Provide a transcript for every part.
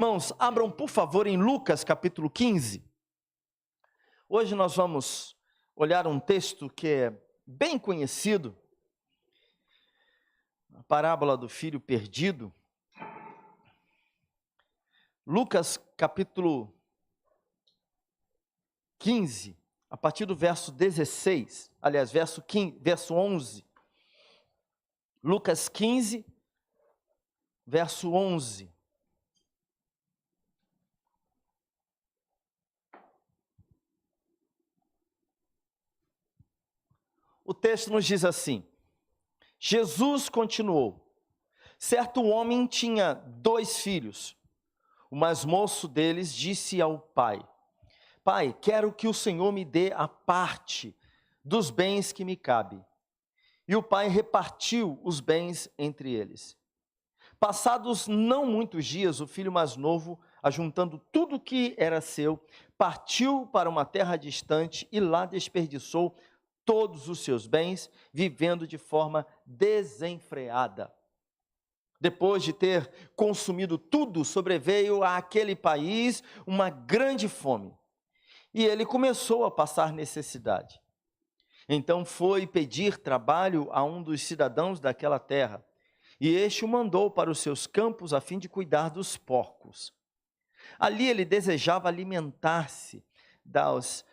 Irmãos, abram por favor em Lucas capítulo 15. Hoje nós vamos olhar um texto que é bem conhecido, a parábola do filho perdido. Lucas capítulo 15, a partir do verso 16, aliás, verso 11. Lucas 15, verso 11. O texto nos diz assim: Jesus continuou: certo homem tinha 2 filhos. O mais moço deles disse ao pai: Pai, quero que o Senhor me dê a parte dos bens que me cabe. E o pai repartiu os bens entre eles. Passados não muitos dias, o filho mais novo, ajuntando tudo o que era seu, partiu para uma terra distante e lá desperdiçou todos os seus bens, vivendo de forma desenfreada. Depois de ter consumido tudo, sobreveio àquele país uma grande fome, e ele começou a passar necessidade. Então foi pedir trabalho a um dos cidadãos daquela terra, e este o mandou para os seus campos a fim de cuidar dos porcos. Ali ele desejava alimentar-se das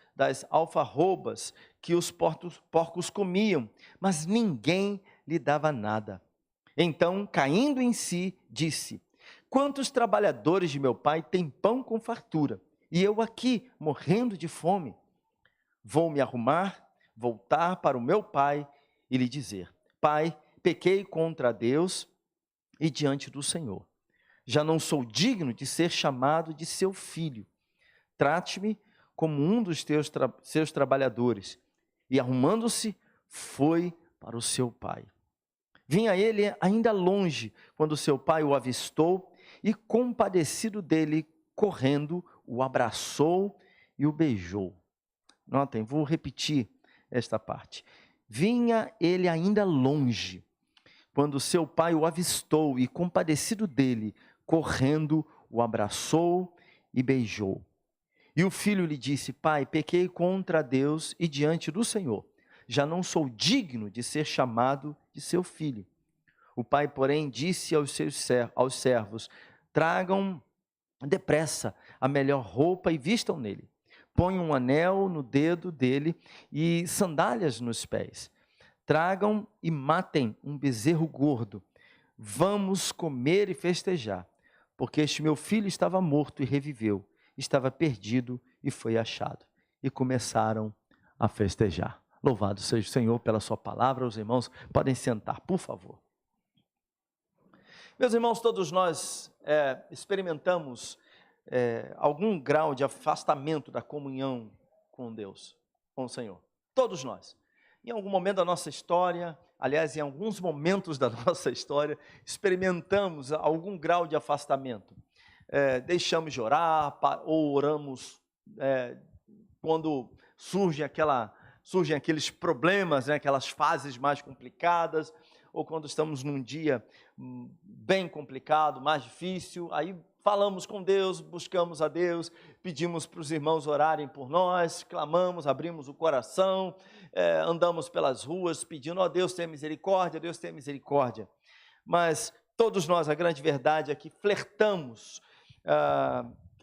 alfarrobas que os porcos comiam, mas ninguém lhe dava nada. Então, caindo em si, disse: quantos trabalhadores de meu pai têm pão com fartura, e eu aqui morrendo de fome? Vou me arrumar, voltar para o meu pai e lhe dizer: Pai, pequei contra Deus e diante do Senhor. Já não sou digno de ser chamado de seu filho. Trate-me como um dos seus trabalhadores. E arrumando-se, foi para o seu pai. Vinha ele ainda longe, quando seu pai o avistou e, compadecido dele, correndo, o abraçou e o beijou. Notem, vou repetir esta parte. Vinha ele ainda longe, quando seu pai o avistou e, compadecido dele, correndo, o abraçou e beijou. E o filho lhe disse: Pai, pequei contra Deus e diante do Senhor. Já não sou digno de ser chamado de seu filho. O pai, porém, disse aos servos: tragam depressa a melhor roupa e vistam nele. Ponham um anel no dedo dele e sandálias nos pés. Tragam e matem um bezerro gordo. Vamos comer e festejar, porque este meu filho estava morto e reviveu, estava perdido e foi achado. E começaram a festejar. Louvado seja o Senhor pela sua palavra. Os irmãos podem sentar, por favor. Meus irmãos, todos nós experimentamos algum grau de afastamento da comunhão com Deus, com o Senhor. Todos nós. Em algum momento da nossa história, aliás, em alguns momentos da nossa história, experimentamos algum grau de afastamento. Deixamos de orar, ou oramos quando surgem aqueles problemas, aquelas fases mais complicadas, ou quando estamos num dia bem complicado, mais difícil, aí falamos com Deus, buscamos a Deus, pedimos para os irmãos orarem por nós, clamamos, abrimos o coração, andamos pelas ruas pedindo: ó Deus, tenha misericórdia, Deus tenha misericórdia. Mas todos nós, a grande verdade é que flertamos,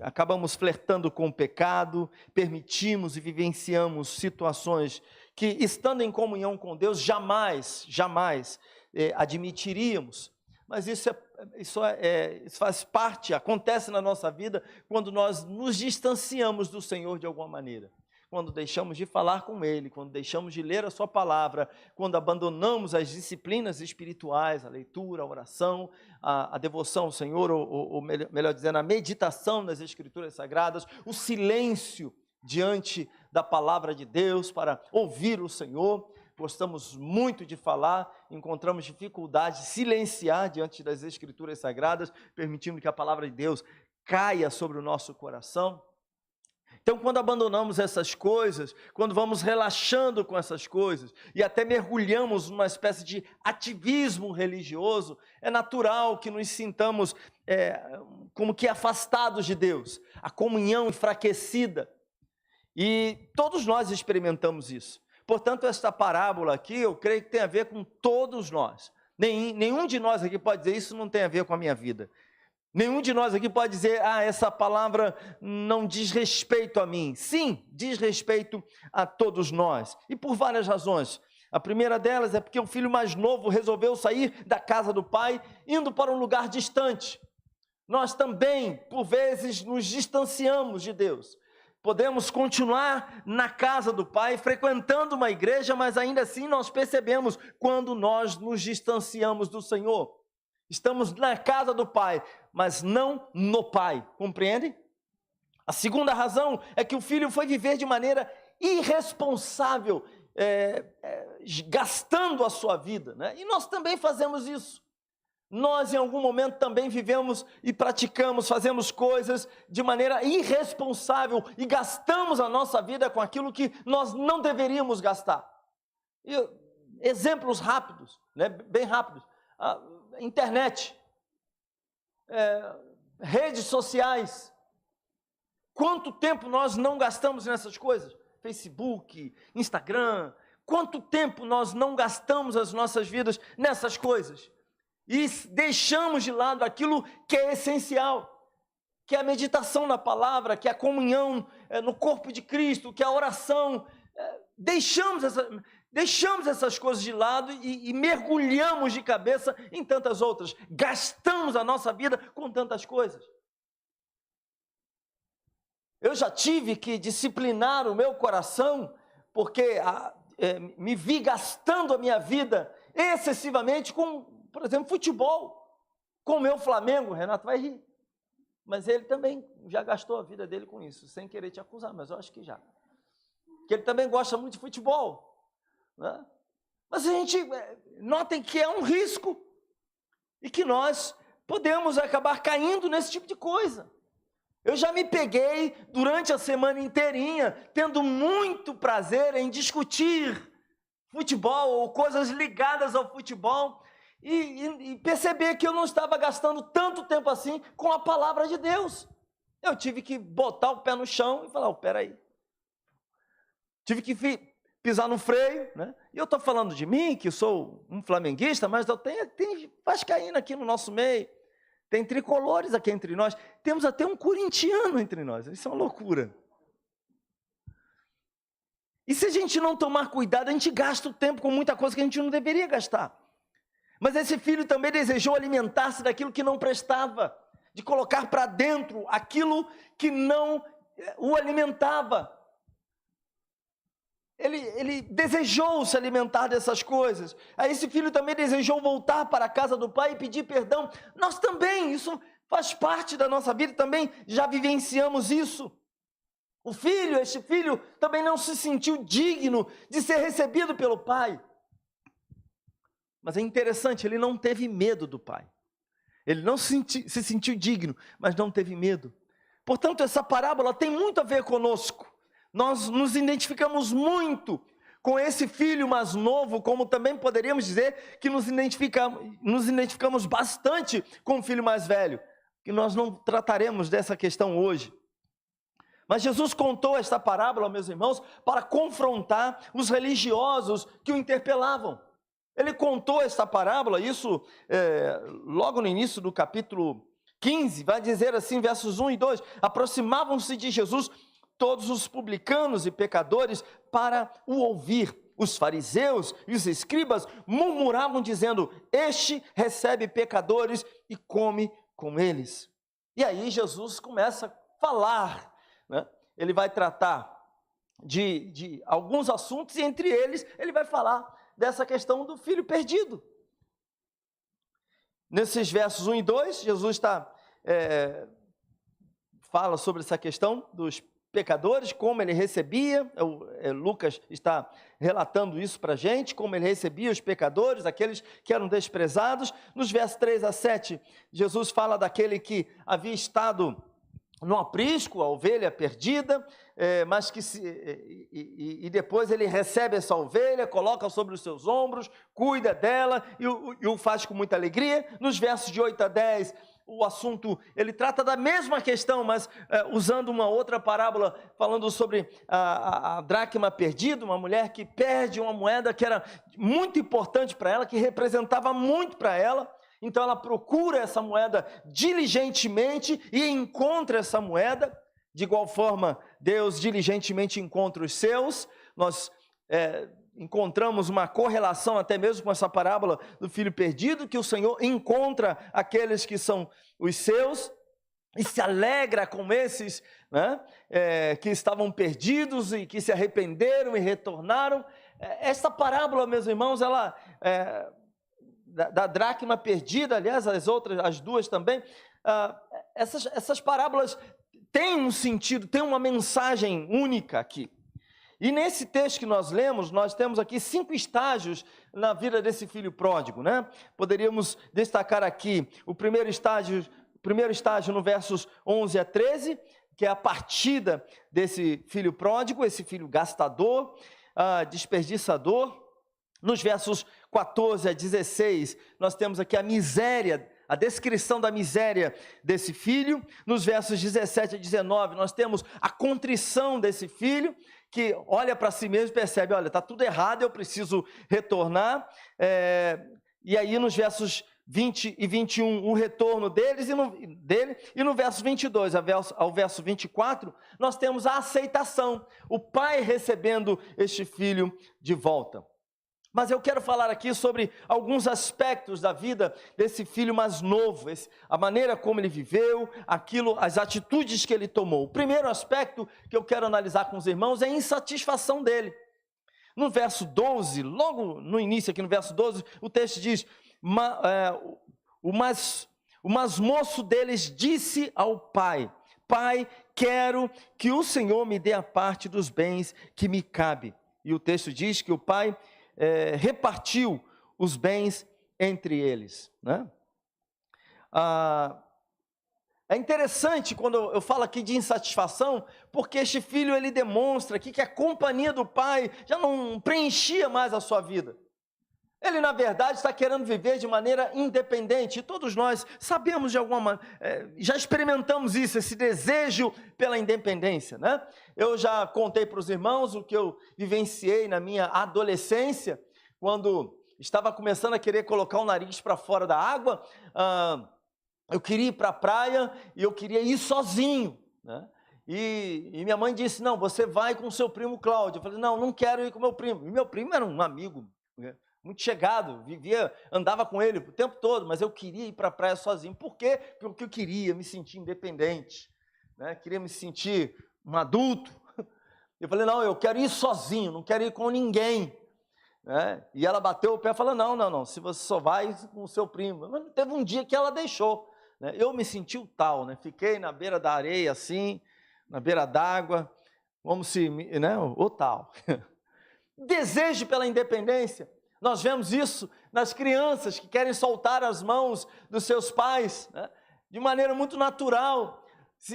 acabamos flertando com o pecado, permitimos e vivenciamos situações que, estando em comunhão com Deus, jamais admitiríamos. Mas isso faz parte, acontece na nossa vida quando nós nos distanciamos do Senhor de alguma maneira. Quando deixamos de falar com Ele, quando deixamos de ler a sua palavra, quando abandonamos as disciplinas espirituais, a leitura, a oração, a devoção ao Senhor, ou melhor dizendo, a meditação nas Escrituras Sagradas, o silêncio diante da palavra de Deus para ouvir o Senhor. Gostamos muito de falar, encontramos dificuldade de silenciar diante das Escrituras Sagradas, permitindo que a palavra de Deus caia sobre o nosso coração. Então, quando abandonamos essas coisas, quando vamos relaxando com essas coisas e até mergulhamos numa espécie de ativismo religioso, é natural que nos sintamos como que afastados de Deus, a comunhão enfraquecida. E todos nós experimentamos isso. Portanto, esta parábola aqui, eu creio que tem a ver com todos nós. Nenhum de nós aqui pode dizer, isso não tem a ver com a minha vida. Nenhum de nós aqui pode dizer, essa palavra não diz respeito a mim. Sim, diz respeito a todos nós. E por várias razões. A primeira delas é porque o filho mais novo resolveu sair da casa do pai, indo para um lugar distante. Nós também, por vezes, nos distanciamos de Deus. Podemos continuar na casa do pai, frequentando uma igreja, mas ainda assim nós percebemos quando nós nos distanciamos do Senhor. Estamos na casa do pai, mas não no pai, compreende? A segunda razão é que o filho foi viver de maneira irresponsável, gastando a sua vida, né? E nós também fazemos isso. Nós em algum momento também vivemos e praticamos, fazemos coisas de maneira irresponsável e gastamos a nossa vida com aquilo que nós não deveríamos gastar. Exemplos rápidos, né? Bem rápidos. Internet, redes sociais, quanto tempo nós não gastamos nessas coisas? Facebook, Instagram, quanto tempo nós não gastamos as nossas vidas nessas coisas? E deixamos de lado aquilo que é essencial, que é a meditação na palavra, que é a comunhão no corpo de Cristo, que é a oração. Deixamos essas coisas de lado e mergulhamos de cabeça em tantas outras. Gastamos a nossa vida com tantas coisas. Eu já tive que disciplinar o meu coração, porque me vi gastando a minha vida excessivamente com, por exemplo, futebol. Com o meu Flamengo, o Renato vai rir. Mas ele também já gastou a vida dele com isso, sem querer te acusar, mas eu acho que já. Que ele também gosta muito de futebol, né? Mas a gente, notem que é um risco, e que nós podemos acabar caindo nesse tipo de coisa. Eu já me peguei durante a semana inteirinha, tendo muito prazer em discutir futebol, ou coisas ligadas ao futebol, e perceber que eu não estava gastando tanto tempo assim com a palavra de Deus. Eu tive que botar o pé no chão e falar, peraí. Tive que pisar no freio, né? E eu estou falando de mim, que sou um flamenguista, mas eu tenho vascaíno aqui no nosso meio, tem tricolores aqui entre nós, temos até um corintiano entre nós, isso é uma loucura. E se a gente não tomar cuidado, a gente gasta o tempo com muita coisa que a gente não deveria gastar. Mas esse filho também desejou alimentar-se daquilo que não prestava, de colocar para dentro aquilo que não o alimentava. Ele desejou se alimentar dessas coisas. Aí esse filho também desejou voltar para a casa do pai e pedir perdão. Nós também, isso faz parte da nossa vida, também já vivenciamos isso. Este filho também não se sentiu digno de ser recebido pelo pai. Mas é interessante, ele não teve medo do pai. Ele não se sentiu digno, mas não teve medo. Portanto, essa parábola tem muito a ver conosco. Nós nos identificamos muito com esse filho mais novo, como também poderíamos dizer que nos identificamos bastante com o filho mais velho, que nós não trataremos dessa questão hoje. Mas Jesus contou esta parábola, meus irmãos, para confrontar os religiosos que o interpelavam. Ele contou esta parábola, isso logo no início do capítulo 15, vai dizer assim, versos 1 e 2, aproximavam-se de Jesus todos os publicanos e pecadores para o ouvir. Os fariseus e os escribas murmuravam dizendo, este recebe pecadores e come com eles. E aí Jesus começa a falar, né? Ele vai tratar de alguns assuntos e entre eles ele vai falar dessa questão do filho perdido. Nesses versos 1 e 2, Jesus fala sobre essa questão dos pecadores, como ele recebia, Lucas está relatando isso para a gente, como ele recebia os pecadores, aqueles que eram desprezados. Nos versos 3 a 7, Jesus fala daquele que havia estado no aprisco, a ovelha perdida, mas que depois ele recebe essa ovelha, coloca sobre os seus ombros, cuida dela e o faz com muita alegria. Nos versos de 8 a 10, o assunto, ele trata da mesma questão, mas usando uma outra parábola, falando sobre a dracma perdida, uma mulher que perde uma moeda que era muito importante para ela, que representava muito para ela. Então ela procura essa moeda diligentemente e encontra essa moeda. De igual forma, Deus diligentemente encontra os seus. Nós encontramos uma correlação até mesmo com essa parábola do filho perdido, que o Senhor encontra aqueles que são os seus e se alegra com esses, né, que estavam perdidos e que se arrependeram e retornaram. Essa parábola, meus irmãos, ela da dracma perdida, aliás, as duas também, essas parábolas têm um sentido, têm uma mensagem única aqui. E nesse texto que nós lemos, nós temos aqui 5 estágios na vida desse filho pródigo, né? Poderíamos destacar aqui o primeiro estágio no versos 11 a 13, que é a partida desse filho pródigo, esse filho gastador, desperdiçador. Nos versos 14 a 16, nós temos aqui a miséria, a descrição da miséria desse filho. Nos versos 17 a 19, nós temos a contrição desse filho, que olha para si mesmo e percebe, olha, está tudo errado, eu preciso retornar. E aí nos versos 20 e 21, o retorno dele, e no verso 22 ao verso 24, nós temos a aceitação, o pai recebendo este filho de volta. Mas eu quero falar aqui sobre alguns aspectos da vida desse filho mais novo, a maneira como ele viveu, as atitudes que ele tomou. O primeiro aspecto que eu quero analisar com os irmãos é a insatisfação dele. No verso 12, logo no início aqui no verso 12, o texto diz, o mais moço deles disse ao pai, pai, quero que o Senhor me dê a parte dos bens que me cabe. E o texto diz que o pai repartiu os bens entre eles, né? É interessante quando eu falo aqui de insatisfação, porque este filho ele demonstra aqui que a companhia do pai já não preenchia mais a sua vida. Ele, na verdade, está querendo viver de maneira independente, e todos nós sabemos de alguma maneira, já experimentamos isso, esse desejo pela independência, né? Eu já contei para os irmãos o que eu vivenciei na minha adolescência, quando estava começando a querer colocar o nariz para fora da água. Eu queria ir para a praia e eu queria ir sozinho, né? E minha mãe disse, não, você vai com o seu primo Cláudio. Eu falei, não quero ir com meu primo. E meu primo era um amigo, né, muito chegado, andava com ele o tempo todo, mas eu queria ir para a praia sozinho. Por quê? Porque eu queria me sentir independente, né? Queria me sentir um adulto. Eu falei, não, eu quero ir sozinho, não quero ir com ninguém, né? E ela bateu o pé e falou, não, se você só vai com o seu primo. Mas teve um dia que ela deixou, né? Eu me senti o tal, né? Fiquei na beira da areia assim, na beira d'água, como se, né, o tal. Desejo pela independência. Nós vemos isso nas crianças que querem soltar as mãos dos seus pais, né, de maneira muito natural.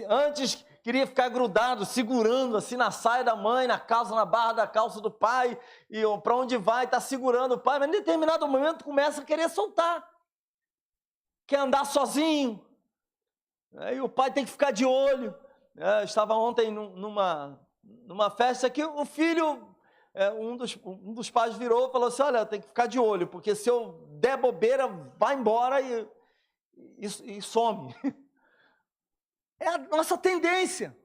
Antes queria ficar grudado, segurando assim na saia da mãe, na barra da calça do pai, e para onde vai, está segurando o pai, mas em determinado momento começa a querer soltar, quer andar sozinho, e o pai tem que ficar de olho. Eu estava ontem numa festa que o filho... um dos pais virou e falou assim, olha, tem que ficar de olho, porque se eu der bobeira, vai embora e some. É a nossa tendência.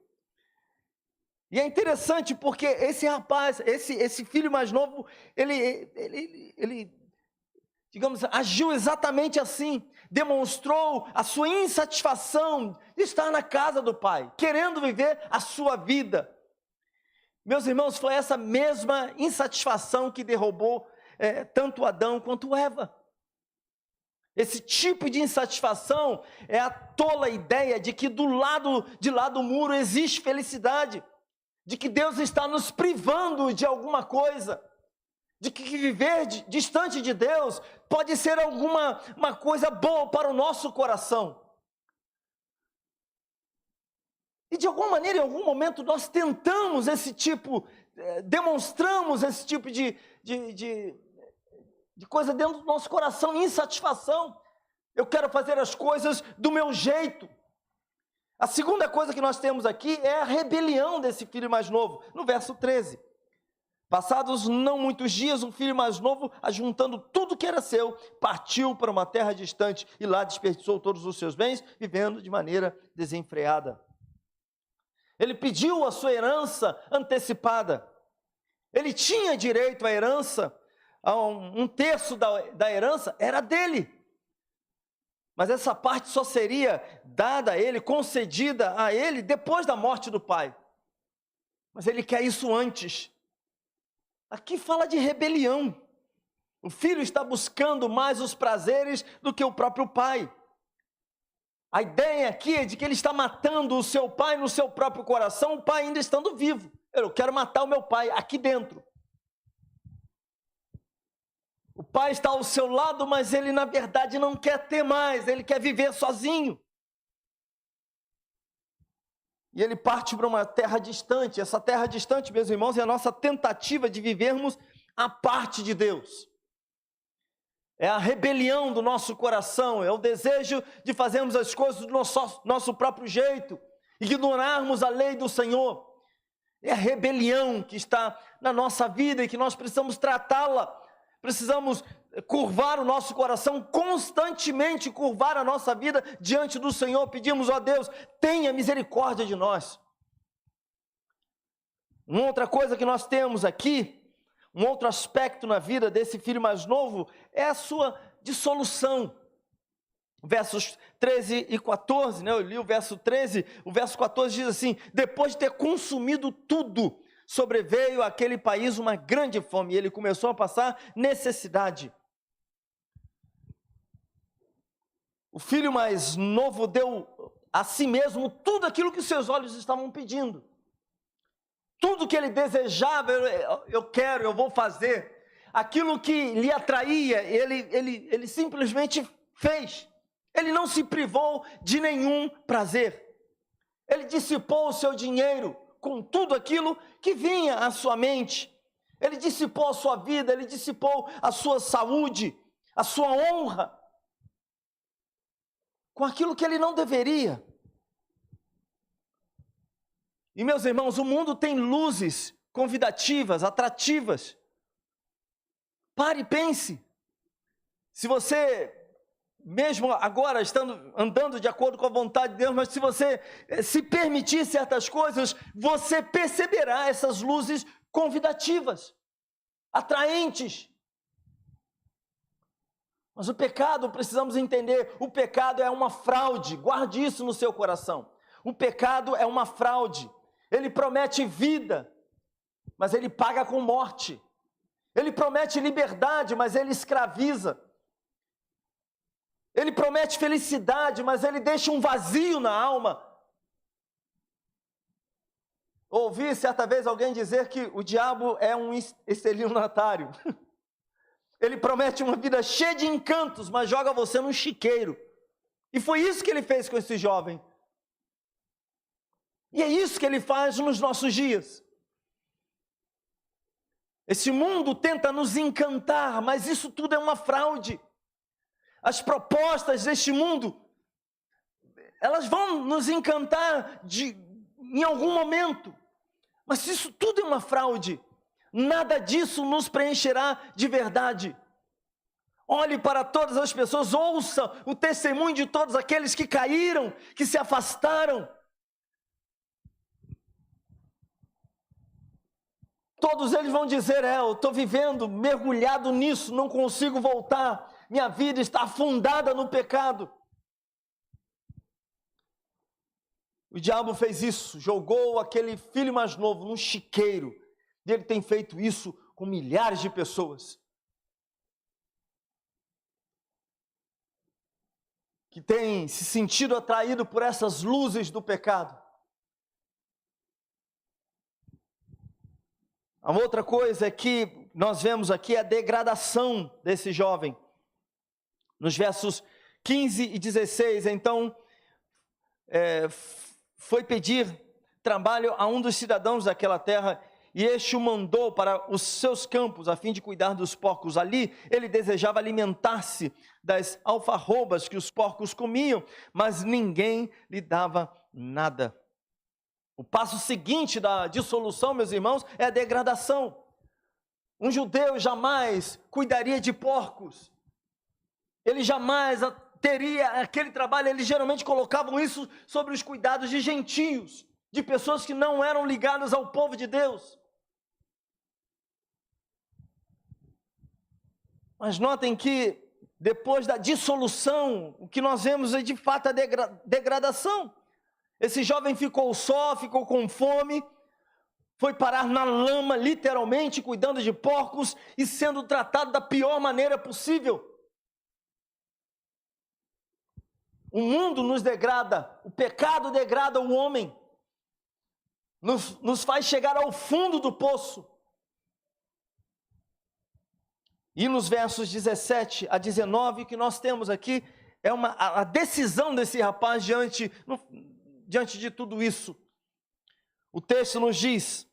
E é interessante porque esse rapaz, esse filho mais novo, ele, digamos, agiu exatamente assim, demonstrou a sua insatisfação de estar na casa do pai, querendo viver a sua vida. Meus irmãos, foi essa mesma insatisfação que derrubou tanto Adão quanto Eva. Esse tipo de insatisfação é a tola ideia de que do lado de lá do muro existe felicidade, de que Deus está nos privando de alguma coisa, de que viver distante de Deus pode ser uma coisa boa para o nosso coração. E de alguma maneira, em algum momento, nós tentamos demonstramos esse tipo de coisa dentro do nosso coração, insatisfação. Eu quero fazer as coisas do meu jeito. A segunda coisa que nós temos aqui é a rebelião desse filho mais novo, no verso 13. Passados não muitos dias, o filho mais novo, ajuntando tudo que era seu, partiu para uma terra distante e lá desperdiçou todos os seus bens, vivendo de maneira desenfreada. Ele pediu a sua herança antecipada. Ele tinha direito à herança, a um terço da herança era dele. Mas essa parte só seria dada a ele, concedida a ele, depois da morte do pai. Mas ele quer isso antes. Aqui fala de rebelião. O filho está buscando mais os prazeres do que o próprio pai. A ideia aqui é de que ele está matando o seu pai no seu próprio coração, o pai ainda estando vivo. Eu quero matar o meu pai aqui dentro. O pai está ao seu lado, mas ele na verdade não quer ter mais, ele quer viver sozinho. E ele parte para uma terra distante. Essa terra distante, meus irmãos, é a nossa tentativa de vivermos à parte de Deus. É a rebelião do nosso coração, é o desejo de fazermos as coisas do nosso próprio jeito, ignorarmos a lei do Senhor. É a rebelião que está na nossa vida e que nós precisamos tratá-la. Precisamos curvar o nosso coração, constantemente curvar a nossa vida diante do Senhor. Pedimos, ó Deus, tenha misericórdia de nós. Uma outra coisa que nós temos aqui, um outro aspecto na vida desse filho mais novo, é a sua dissolução. Versos 13 e 14, né? Eu li o verso 13, o verso 14 diz assim: depois de ter consumido tudo, sobreveio àquele país uma grande fome, e ele começou a passar necessidade. O filho mais novo deu a si mesmo tudo aquilo que seus olhos estavam pedindo. Tudo que ele desejava, eu vou fazer. Aquilo que lhe atraía, ele simplesmente fez. Ele não se privou de nenhum prazer. Ele dissipou o seu dinheiro com tudo aquilo que vinha à sua mente. Ele dissipou a sua vida, ele dissipou a sua saúde, a sua honra, com aquilo que ele não deveria. E meus irmãos, o mundo tem luzes convidativas, atrativas. Pare e pense. Se você, mesmo agora andando de acordo com a vontade de Deus, mas se você se permitir certas coisas, você perceberá essas luzes convidativas, atraentes. Mas o pecado, precisamos entender, o pecado é uma fraude, guarde isso no seu coração. O pecado é uma fraude. Ele promete vida, mas ele paga com morte. Ele promete liberdade, mas ele escraviza. Ele promete felicidade, mas ele deixa um vazio na alma. Ouvi certa vez alguém dizer que o diabo é um estelionatário. Ele promete uma vida cheia de encantos, mas joga você num chiqueiro. E foi isso que ele fez com esse jovem. E é isso que ele faz nos nossos dias. Esse mundo tenta nos encantar, mas isso tudo é uma fraude. As propostas deste mundo, elas vão nos encantar em algum momento, mas isso tudo é uma fraude. Nada disso nos preencherá de verdade. Olhe para todas as pessoas, ouça o testemunho de todos aqueles que caíram, que se afastaram. Todos eles vão dizer, eu estou vivendo mergulhado nisso, não consigo voltar. Minha vida está afundada no pecado. O diabo fez isso, jogou aquele filho mais novo num chiqueiro. E ele tem feito isso com milhares de pessoas. Que têm se sentido atraído por essas luzes do pecado. A outra coisa é que nós vemos aqui a degradação desse jovem. Nos versos 15 e 16, então, foi pedir trabalho a um dos cidadãos daquela terra, e este o mandou para os seus campos, a fim de cuidar dos porcos. Ali ele desejava alimentar-se das alfarrobas que os porcos comiam, mas ninguém lhe dava nada. O passo seguinte da dissolução, meus irmãos, é a degradação. Um judeu jamais cuidaria de porcos. Ele jamais teria aquele trabalho. Eles geralmente colocavam isso sobre os cuidados de gentios, de pessoas que não eram ligadas ao povo de Deus. Mas notem que depois da dissolução, o que nós vemos é de fato a degradação. Esse jovem ficou só, ficou com fome, foi parar na lama, literalmente, cuidando de porcos e sendo tratado da pior maneira possível. O mundo nos degrada, o pecado degrada o homem, nos faz chegar ao fundo do poço. E nos versos 17 a 19, que nós temos aqui, é a decisão desse rapaz diante de tudo isso. O texto nos diz: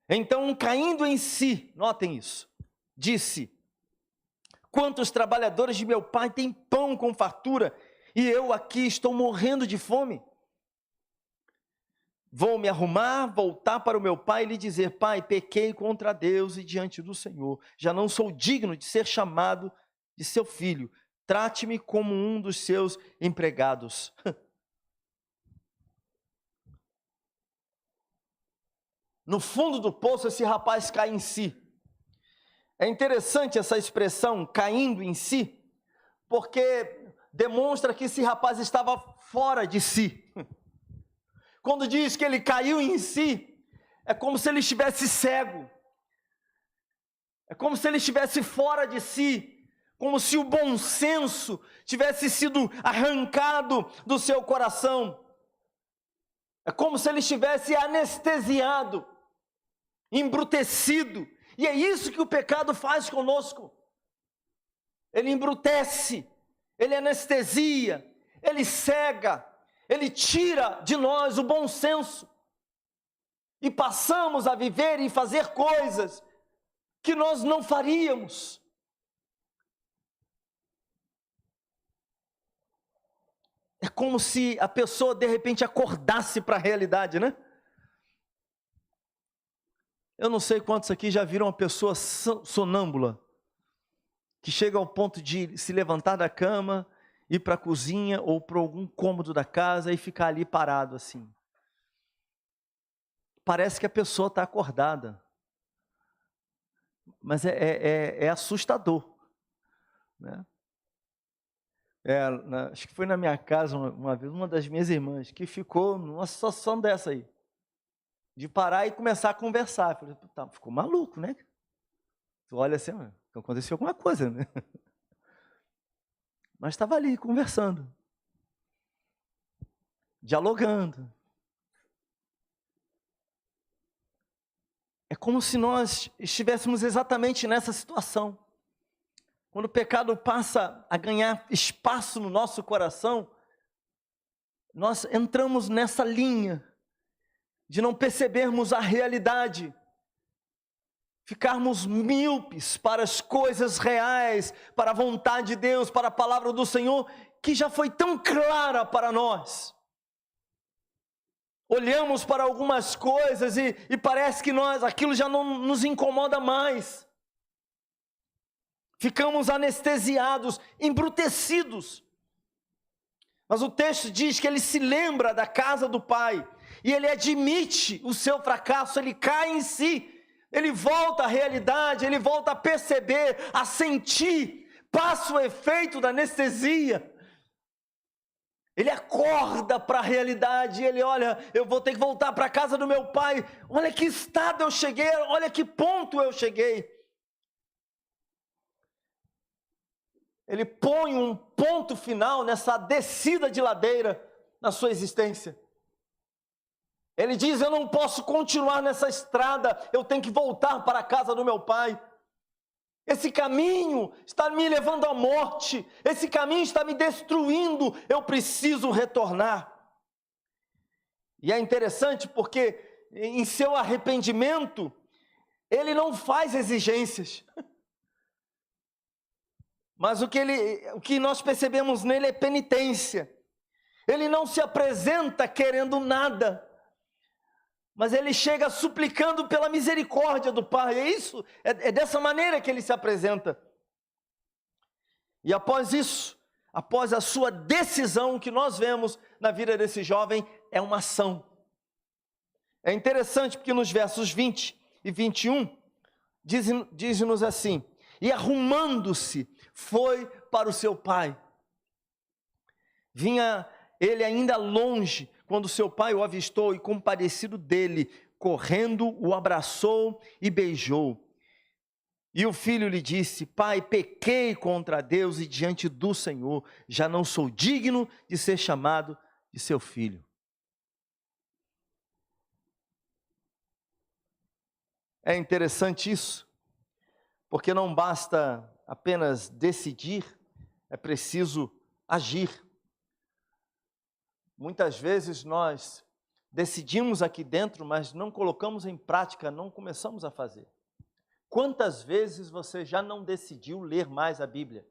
então, caindo em si, notem isso, disse: quantos trabalhadores de meu pai têm pão com fartura, e eu aqui estou morrendo de fome? Vou me arrumar, voltar para o meu pai e lhe dizer: pai, pequei contra Deus e diante do Senhor, já não sou digno de ser chamado de seu filho, trate-me como um dos seus empregados. No fundo do poço, esse rapaz cai em si. É interessante essa expressão, caindo em si, porque demonstra que esse rapaz estava fora de si. Quando diz que ele caiu em si, é como se ele estivesse cego. É como se ele estivesse fora de si, como se o bom senso tivesse sido arrancado do seu coração. É como se ele estivesse anestesiado, embrutecido. E é isso que o pecado faz conosco. Ele embrutece, ele anestesia, ele cega, ele tira de nós o bom senso. E passamos a viver e fazer coisas que nós não faríamos. É como se a pessoa de repente acordasse para a realidade, né? Eu não sei quantos aqui já viram uma pessoa sonâmbula, que chega ao ponto de se levantar da cama, ir para a cozinha ou para algum cômodo da casa e ficar ali parado assim. Parece que a pessoa está acordada, mas é assustador, né? Acho que foi na minha casa uma vez, uma das minhas irmãs, que ficou numa situação dessa aí, de parar e começar a conversar. Eu falei, tá, ficou maluco, né? Tu olha assim, aconteceu alguma coisa, né? Mas estava ali conversando, dialogando. É como se nós estivéssemos exatamente nessa situação. Quando o pecado passa a ganhar espaço no nosso coração, nós entramos nessa linha de não percebermos a realidade, ficarmos míopes para as coisas reais, para a vontade de Deus, para a palavra do Senhor, que já foi tão clara para nós. Olhamos para algumas coisas e parece que aquilo já não nos incomoda mais. Ficamos anestesiados, embrutecidos. Mas o texto diz que ele se lembra da casa do pai, e ele admite o seu fracasso, ele cai em si, ele volta à realidade, ele volta a perceber, a sentir, passa o efeito da anestesia. Ele acorda para a realidade, ele olha, eu vou ter que voltar para a casa do meu pai, olha que estado eu cheguei, olha que ponto eu cheguei. Ele põe um ponto final nessa descida de ladeira na sua existência. Ele diz, eu não posso continuar nessa estrada, eu tenho que voltar para a casa do meu pai. Esse caminho está me levando à morte, esse caminho está me destruindo, eu preciso retornar. E é interessante porque em seu arrependimento, ele não faz exigências. Mas o que nós percebemos nele é penitência. Ele não se apresenta querendo nada, mas ele chega suplicando pela misericórdia do Pai. É isso, é dessa maneira que ele se apresenta. E após isso, após a sua decisão, que nós vemos na vida desse jovem é uma ação. É interessante porque nos versos 20 e 21, diz-nos assim: e arrumando-se, foi para o seu pai. Vinha ele ainda longe, quando seu pai o avistou e, compadecido dele, correndo, o abraçou e beijou. E o filho lhe disse: pai, pequei contra Deus e diante do Senhor, já não sou digno de ser chamado de seu filho. É interessante isso, porque não basta apenas decidir, é preciso agir. Muitas vezes nós decidimos aqui dentro, mas não colocamos em prática, não começamos a fazer. Quantas vezes você já não decidiu ler mais a Bíblia?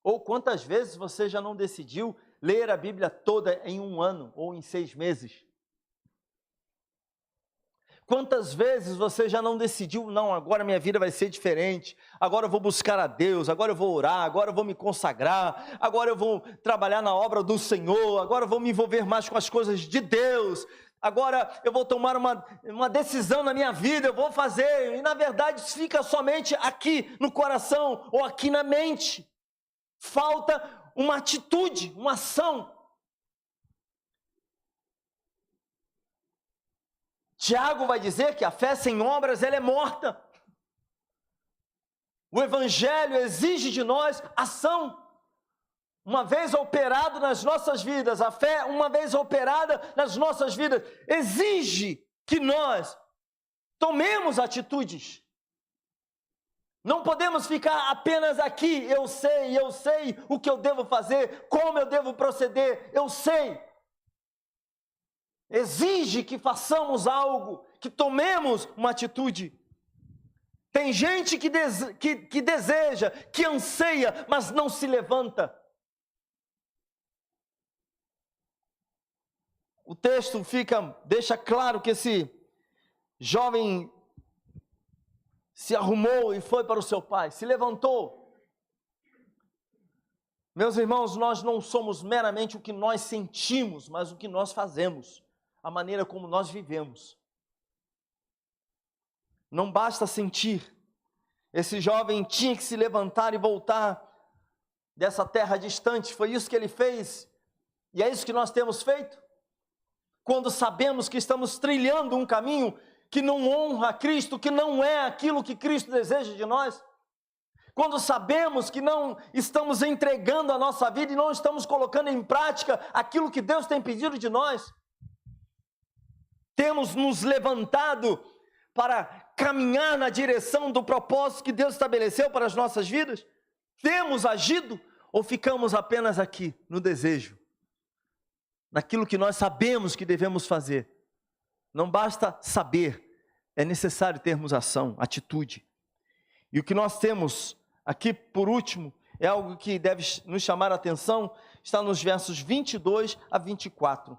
Ou quantas vezes você já não decidiu ler a Bíblia toda em 1 ano ou em 6 meses? Quantas vezes você já não decidiu, não, agora minha vida vai ser diferente, agora eu vou buscar a Deus, agora eu vou orar, agora eu vou me consagrar, agora eu vou trabalhar na obra do Senhor, agora eu vou me envolver mais com as coisas de Deus, agora eu vou tomar uma decisão na minha vida, eu vou fazer, e na verdade fica somente aqui no coração ou aqui na mente. Falta uma atitude, uma ação. Tiago vai dizer que a fé sem obras, ela é morta. O Evangelho exige de nós ação. Uma vez operado nas nossas vidas, a fé, uma vez operada nas nossas vidas, exige que nós tomemos atitudes. Não podemos ficar apenas aqui, eu sei o que eu devo fazer, como eu devo proceder, eu sei. Exige que façamos algo, que tomemos uma atitude. Tem gente que deseja, que anseia, mas não se levanta. O texto deixa claro que esse jovem se arrumou e foi para o seu pai, se levantou. Meus irmãos, nós não somos meramente o que nós sentimos, mas o que nós fazemos, a maneira como nós vivemos. Não basta sentir. Esse jovem tinha que se levantar e voltar dessa terra distante. Foi isso que ele fez. E é isso que nós temos feito. Quando sabemos que estamos trilhando um caminho que não honra a Cristo, que não é aquilo que Cristo deseja de nós. Quando sabemos que não estamos entregando a nossa vida e não estamos colocando em prática aquilo que Deus tem pedido de nós. Temos nos levantado para caminhar na direção do propósito que Deus estabeleceu para as nossas vidas? Temos agido ou ficamos apenas aqui no desejo? Naquilo que nós sabemos que devemos fazer? Não basta saber, é necessário termos ação, atitude. E o que nós temos aqui por último é algo que deve nos chamar a atenção, está nos versos 22 a 24.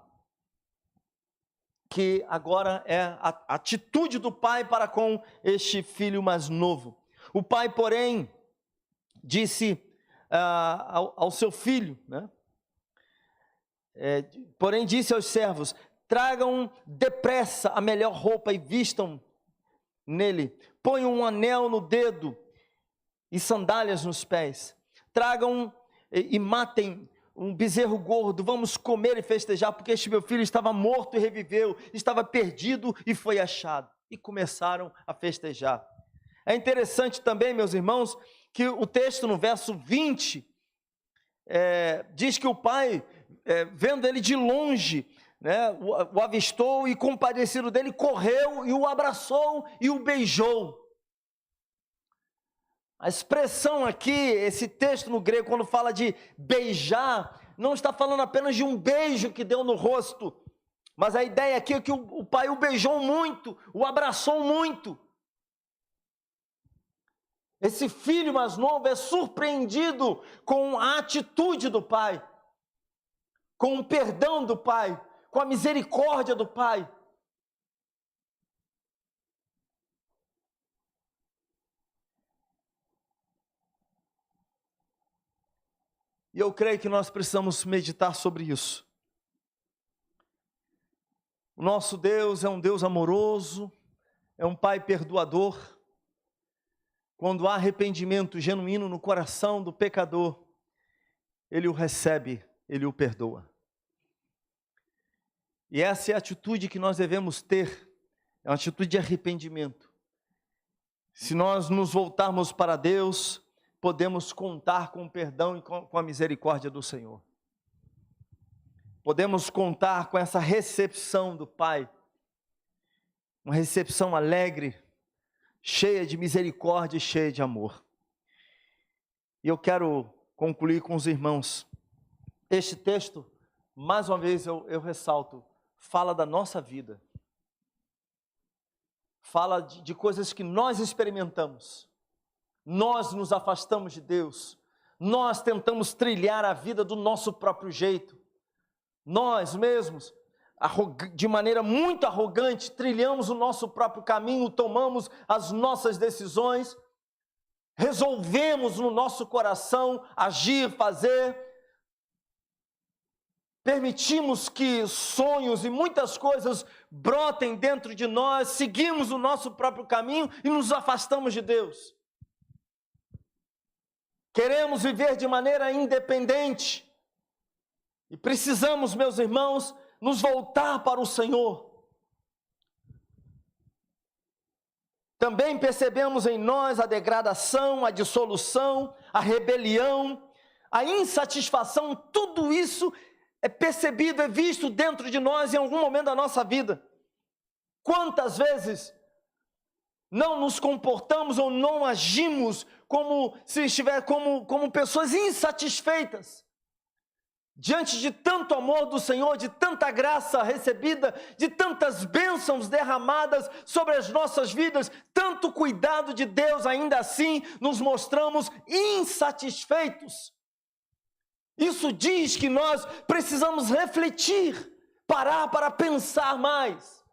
Que agora é a atitude do pai para com este filho mais novo. O pai, porém, disse ao seu filho, né? Porém disse aos servos: tragam depressa a melhor roupa e vistam nele, ponham um anel no dedo e sandálias nos pés, tragam e matem um bezerro gordo, vamos comer e festejar, porque este meu filho estava morto e reviveu, estava perdido e foi achado. E começaram a festejar. É interessante também, meus irmãos, que o texto no verso 20, diz que o pai, vendo ele de longe, né, o avistou e compadecido dele, correu e o abraçou e o beijou. A expressão aqui, esse texto no grego, quando fala de beijar, não está falando apenas de um beijo que deu no rosto, Mas a ideia aqui é que o pai o beijou muito, o abraçou muito. Esse filho mais novo é surpreendido com a atitude do pai, com o perdão do pai, com a misericórdia do pai. E eu creio que nós precisamos meditar sobre isso. O nosso Deus é um Deus amoroso, é um Pai perdoador. Quando há arrependimento genuíno no coração do pecador, Ele o recebe, Ele o perdoa. E essa é a atitude que nós devemos ter, é uma atitude de arrependimento. Se nós nos voltarmos para Deus, podemos contar com o perdão e com a misericórdia do Senhor. Podemos contar com essa recepção do Pai, uma recepção alegre, cheia de misericórdia e cheia de amor. E eu quero concluir com os irmãos. Este texto, mais uma vez eu ressalto, fala da nossa vida. Fala de coisas que nós experimentamos. Nós nos afastamos de Deus. Nós tentamos trilhar a vida do nosso próprio jeito. Nós mesmos, de maneira muito arrogante, trilhamos o nosso próprio caminho, tomamos as nossas decisões, resolvemos no nosso coração agir, fazer, permitimos que sonhos e muitas coisas brotem dentro de nós, seguimos o nosso próprio caminho e nos afastamos de Deus. Queremos viver de maneira independente e precisamos, meus irmãos, nos voltar para o Senhor. Também percebemos em nós a degradação, a dissolução, a rebelião, a insatisfação, tudo isso é percebido, é visto dentro de nós em algum momento da nossa vida. Quantas vezes não nos comportamos ou não agimos como se estiver como pessoas insatisfeitas diante de tanto amor do Senhor, de tanta graça recebida, de tantas bênçãos derramadas sobre as nossas vidas, tanto cuidado de Deus, ainda assim nos mostramos insatisfeitos. Isso diz que nós precisamos refletir, parar para pensar mais.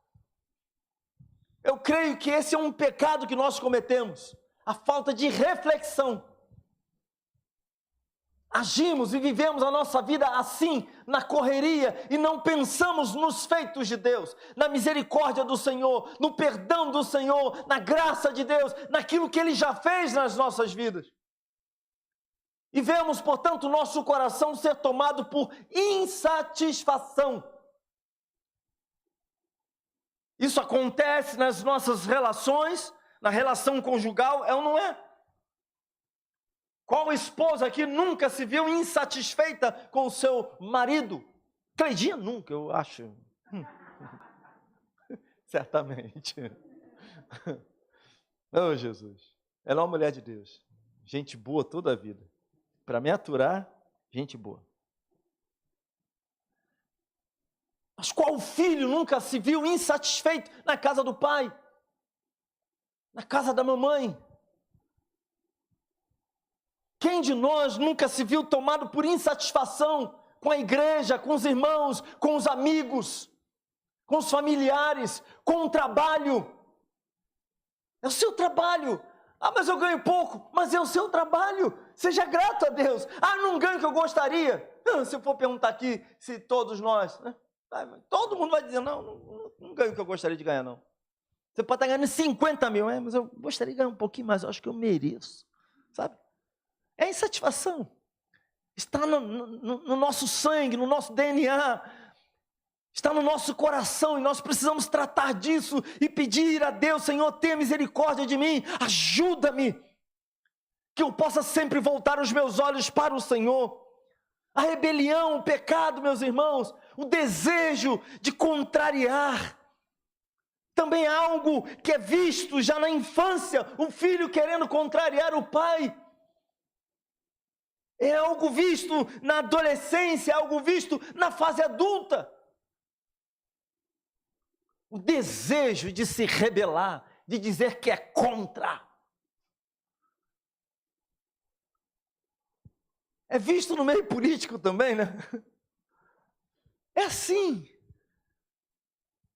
Eu creio que esse é um pecado que nós cometemos, a falta de reflexão. Agimos e vivemos a nossa vida assim, na correria, e não pensamos nos feitos de Deus, na misericórdia do Senhor, no perdão do Senhor, na graça de Deus, naquilo que Ele já fez nas nossas vidas. E vemos, portanto, o nosso coração ser tomado por insatisfação. Isso acontece nas nossas relações, na relação conjugal, é ou não é? Qual esposa aqui nunca se viu insatisfeita com o seu marido? Cleidinha nunca, eu acho. Certamente. Oh, Jesus. Ela é uma mulher de Deus. Gente boa toda a vida. Para me aturar, gente boa. Mas qual filho nunca se viu insatisfeito na casa do pai? Na casa da mamãe? Quem de nós nunca se viu tomado por insatisfação com a igreja, com os irmãos, com os amigos, com os familiares, com o trabalho? É o seu trabalho. Ah, mas eu ganho pouco. Mas é o seu trabalho. Seja grato a Deus. Ah, não ganho o que eu gostaria. Se eu for perguntar aqui, se todos nós, né? Todo mundo vai dizer, não ganho o que eu gostaria de ganhar, não. Você pode estar ganhando 50 mil, mas eu gostaria de ganhar um pouquinho mais, eu acho que eu mereço, sabe? É insatisfação. Está no nosso sangue, no nosso DNA, está no nosso coração, e nós precisamos tratar disso e pedir a Deus: Senhor, tenha misericórdia de mim, ajuda-me, que eu possa sempre voltar os meus olhos para o Senhor. A rebelião, o pecado, meus irmãos, o desejo de contrariar, também é algo que é visto já na infância, o filho querendo contrariar o pai. É algo visto na adolescência, é algo visto na fase adulta. o desejo de se rebelar, de dizer que é contra. É visto no meio político também, né? É assim.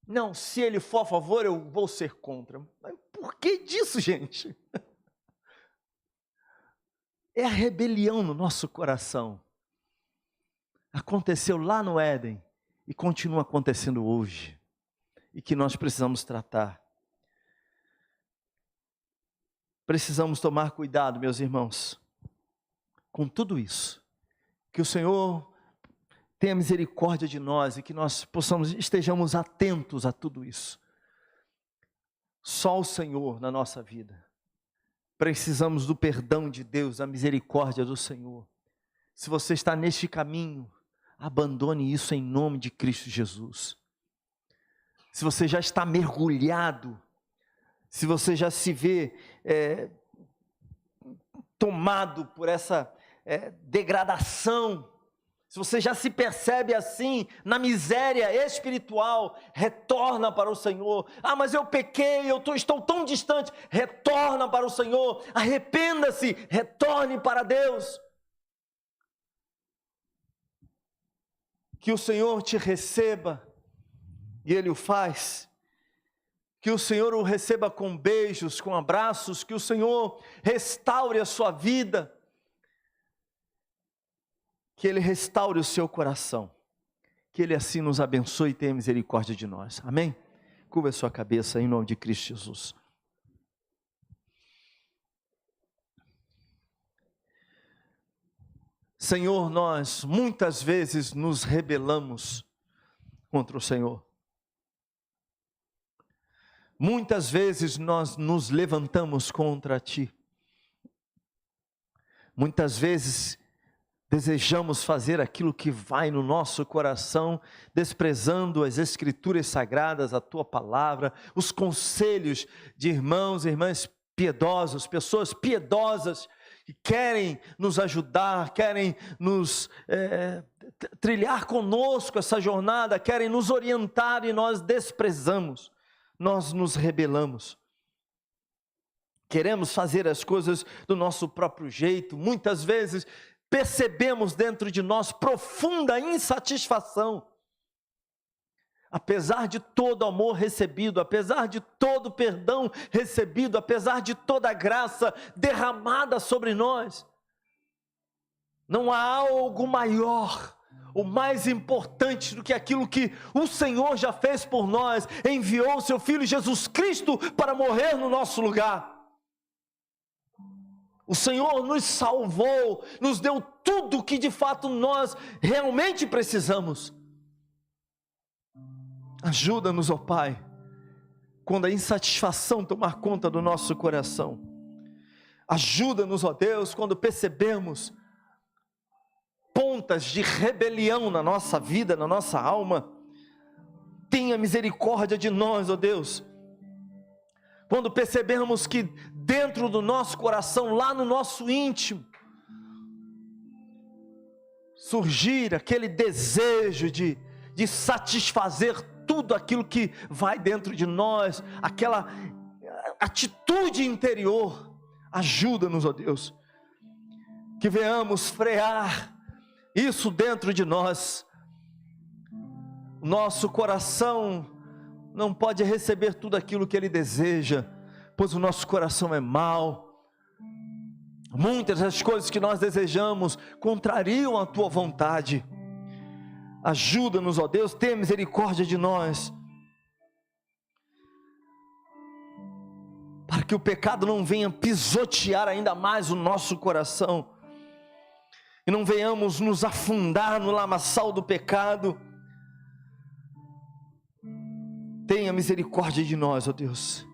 Não, se ele for a favor, eu vou ser contra. Mas por que disso, gente? É a rebelião no nosso coração. Aconteceu lá no Éden e continua acontecendo hoje. E que nós precisamos tratar. Precisamos tomar cuidado, meus irmãos, com tudo isso. Que o Senhor tenha misericórdia de nós e que nós estejamos atentos a tudo isso. Só o Senhor na nossa vida. Precisamos do perdão de Deus, da misericórdia do Senhor. Se você está neste caminho, abandone isso em nome de Cristo Jesus. Se você já está mergulhado, se você já se vê tomado por essa degradação, se você já se percebe assim, na miséria espiritual, retorna para o Senhor. Ah, mas eu pequei, estou tão distante. Retorna para o Senhor, arrependa-se, retorne para Deus. Que o Senhor te receba, e Ele o faz. Que o Senhor o receba com beijos, com abraços, que o Senhor restaure a sua vida. Que Ele restaure o seu coração, que Ele assim nos abençoe e tenha misericórdia de nós, amém? Curva a sua cabeça em nome de Cristo Jesus. Senhor, nós muitas vezes nos rebelamos contra o Senhor. Muitas vezes nós nos levantamos contra Ti. Muitas vezes desejamos fazer aquilo que vai no nosso coração, desprezando as Escrituras Sagradas, a Tua Palavra, os conselhos de irmãos e irmãs piedosos, pessoas piedosas, que querem nos ajudar, querem nos trilhar conosco essa jornada, querem nos orientar e nós desprezamos, nós nos rebelamos. Queremos fazer as coisas do nosso próprio jeito, muitas vezes percebemos dentro de nós profunda insatisfação. Apesar de todo amor recebido, apesar de todo perdão recebido, apesar de toda graça derramada sobre nós, não há algo maior, o mais importante do que aquilo que o Senhor já fez por nós, enviou o seu Filho Jesus Cristo para morrer no nosso lugar. O Senhor nos salvou, nos deu tudo o que de fato nós realmente precisamos. Ajuda-nos, ó Pai, quando a insatisfação tomar conta do nosso coração. Ajuda-nos, ó Deus, quando percebemos pontas de rebelião na nossa vida, na nossa alma. Tenha misericórdia de nós, ó Deus. Quando percebemos que dentro do nosso coração, lá no nosso íntimo, surgir aquele desejo de satisfazer tudo aquilo que vai dentro de nós, aquela atitude interior. Ajuda-nos, ó Deus, que venhamos frear isso dentro de nós. Nosso coração não pode receber tudo aquilo que Ele deseja, pois o nosso coração é mau. Muitas das coisas que nós desejamos contrariam a Tua vontade. Ajuda-nos, ó Deus, tenha misericórdia de nós, para que o pecado não venha pisotear ainda mais o nosso coração, e não venhamos nos afundar no lamaçal do pecado. Tenha misericórdia de nós, ó Deus,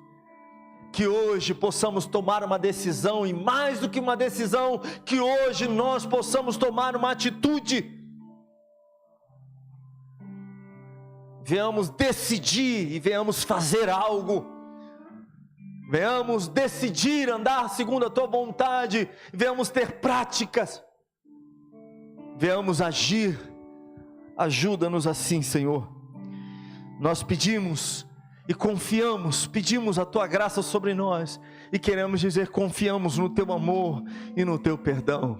que hoje possamos tomar uma decisão, e mais do que uma decisão, que hoje nós possamos tomar uma atitude. Venhamos decidir e venhamos fazer algo. Venhamos decidir andar segundo a Tua vontade, venhamos ter práticas, venhamos agir. Ajuda-nos assim, Senhor. Nós pedimos e confiamos, pedimos a tua graça sobre nós e queremos dizer: confiamos no teu amor e no teu perdão.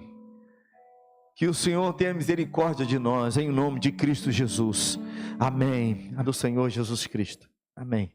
Que o Senhor tenha misericórdia de nós, em nome de Cristo Jesus. Amém. A do Senhor Jesus Cristo. Amém.